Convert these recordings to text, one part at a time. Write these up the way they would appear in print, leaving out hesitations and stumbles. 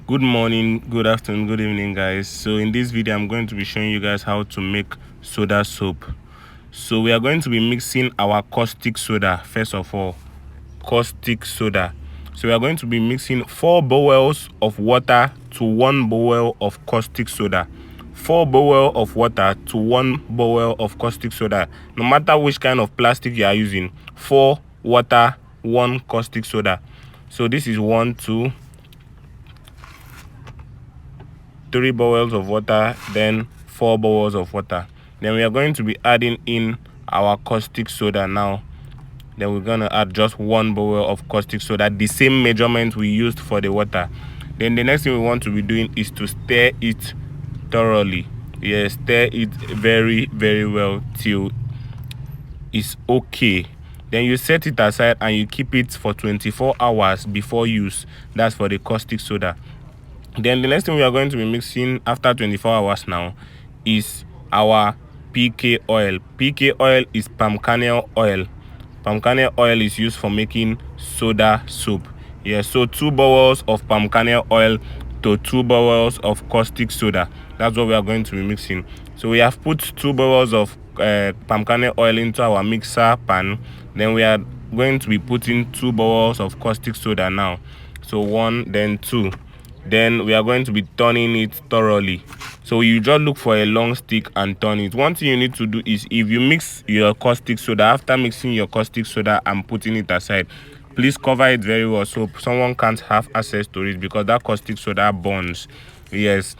Good morning, good afternoon, good evening, guys. So in this video I'm going to be showing you guys how to make soda soap. So we are going to be mixing our caustic soda. First of all, caustic soda. So we are going to be mixing 4 bowls of water to 1 bowl of caustic soda. 4 bowl of water to 1 bowl of caustic soda. No matter which kind of plastic you are using, 4 water, 1 caustic soda. So this is 1, 2, 3 bowls of water, then 4 bowls of water. Then we are going to be adding in our caustic soda now. Then we're going to add just 1 bowl of caustic soda, the same measurement we used for the water. Then the next thing we want to be doing is to stir it thoroughly. Yes, stir it very well till it's okay. Then you set it aside and you keep it for 24 hours before use. That's for the caustic soda. Then the next thing we are going to be mixing after 24 hours now is our PK oil. PK oil is palm kernel oil. Palm kernel oil is used for making soda soap. Yeah, so 2 bowls of palm kernel oil to 2 bowls of caustic soda. That's what we are going to be mixing. So we have put 2 bowls of palm kernel oil into our mixer pan. Then we are going to be putting 2 bowls of caustic soda now. So 1, then 2. Then we are going to be turning it thoroughly. So you just look for a long stick and turn it. One thing you need to do is, if you mix your caustic soda, after mixing your caustic soda and putting it aside, please cover it very well so someone can't have access to it, because that caustic soda burns. Yes,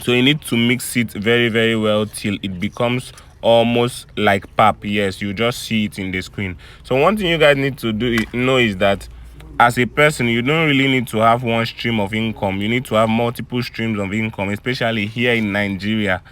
so you need to mix it very well till it becomes almost like pap. Yes, you just see it in the screen. So one thing you guys need to know is that as a person, you don't really need to have one stream of income. You need to have multiple streams of income, especially here in Nigeria.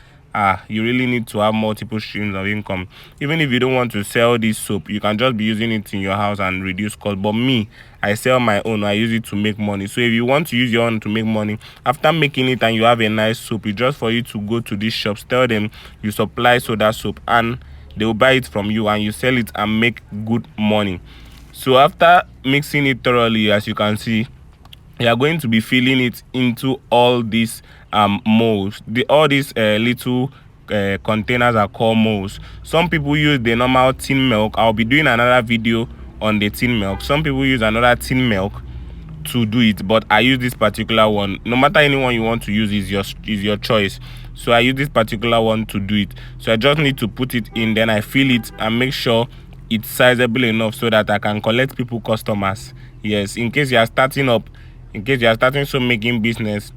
You really need to have multiple streams of income. Even if you don't want to sell this soap, you can just be using it in your house and reduce cost. But me, I sell my own. I use it to make money. So if you want to use your own to make money, after making it and you have a nice soap, it's just for you to go to these shops, tell them you supply soda soap, and they will buy it from you and you sell it and make good money. So after mixing it thoroughly, as you can see, you are going to be filling it into all these molds. All these little containers are called molds. Some people use the normal tin milk. I'll be doing another video on the tin milk. Some people use another tin milk to do it, but I use this particular one. No matter anyone you want to use, is your choice. So I use this particular one to do it. So I just need to put it in, then I fill it and make sure it's sizable enough so that I can collect people customers. Yes, in case you are starting up, in case you are starting soap making business,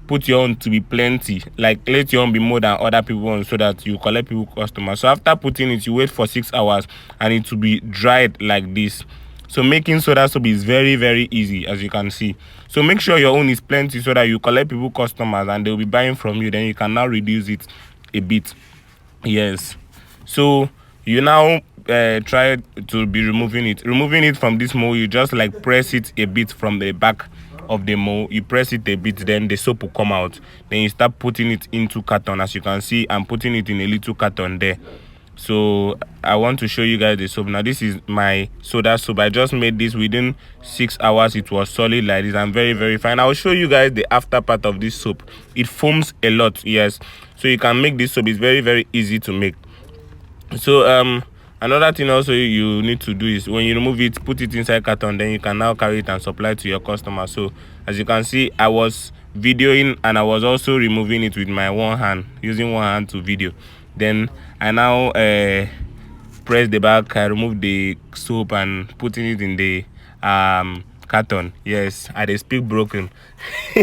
put your own to be plenty. Like, let your own be more than other people own, so that you collect people customers. So after putting it, you wait for 6 hours and it will be dried like this. So making soda soap is very easy, as you can see. So make sure your own is plenty so that you collect people customers and they'll be buying from you. Then you can now reduce it a bit. Yes, so you now try to be removing it from this mold. You just like press it a bit from the back of the mold. You press it a bit, then the soap will come out. Then you start putting it into carton, as you can see. I'm putting it in a little carton there. So I want to show you guys the soap. Now this is my soda soap. I just made this within 6 hours. It was solid like this and very fine. I will show you guys the after part of this soap. It foams a lot. Yes, so you can make this soap. It's very easy to make. So another thing also you need to do is, when you remove it, put it inside carton. Then you can now carry it and supply to your customer. So as you can see, I was videoing and I was also removing it with my one hand, using one hand to video. Then I now press the back, I remove the soap and putting it in the carton. Yes, I dey speak broken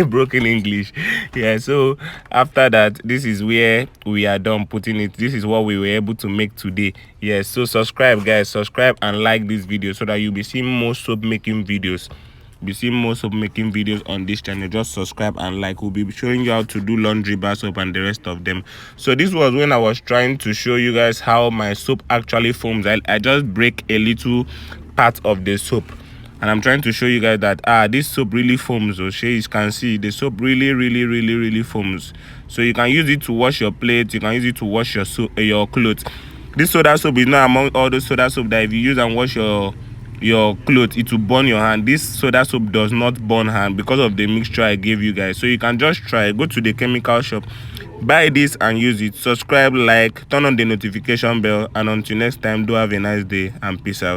broken English. Yeah, so after that, this is where we are done putting it. This is what we were able to make today. Yes, so subscribe, guys, subscribe and like this video so that you'll be seeing more soap making videos. Be seeing more soap making videos on this channel. Just subscribe and like. We'll be showing you how to do laundry, bar soap and the rest of them. So this was when I was trying to show you guys how my soap actually foams. I just break a little part of the soap and I'm trying to show you guys that this soap really foams. You can see the soap really foams. So you can use it to wash your plate, you can use it to wash your clothes. This soda soap is not among all those soda soap that if you use and wash your your clothes, it will burn your hand. This soda soap does not burn hand because of the mixture I gave you guys. So you can just try, go to the chemical shop, buy this and use it. Subscribe, like, turn on the notification bell, and until next time, do have a nice day and peace out.